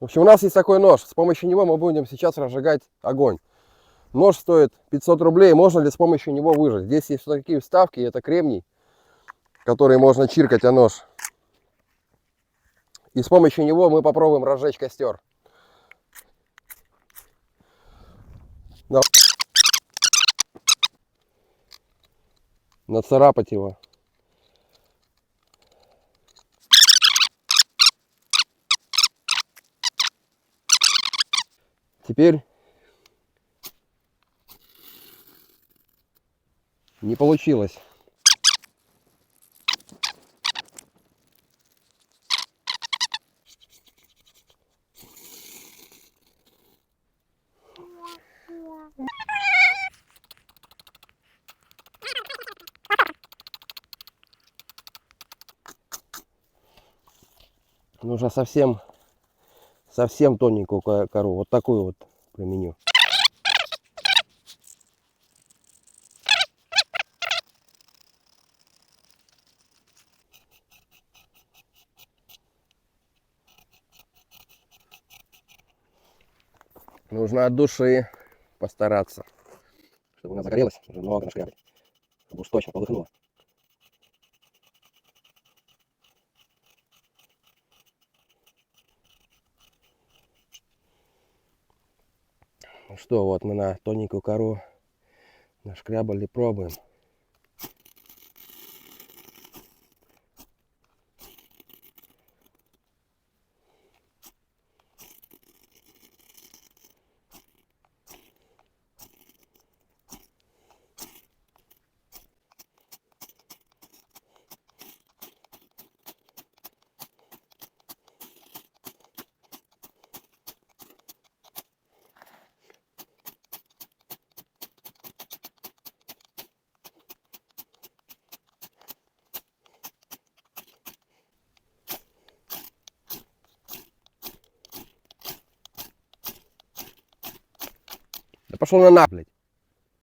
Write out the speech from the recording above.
В общем, у нас есть такой нож. С помощью него мы будем сейчас разжигать огонь. Нож стоит 500 рублей. Можно ли с помощью него выжать? Здесь есть вот такие вставки. Это кремний, который можно чиркать о нож. И с помощью него мы попробуем разжечь костер. Нацарапать его. Теперь не получилось. Нужно совсем тоненькую кору. Вот такую вот применю. Нужно от души постараться, чтобы она загорелась, уже много нашкрябать, чтобы уж точно полыхнуло. Ну что, вот мы на тоненькую кору нашкрябали, пробуем. Да пошел на блядь.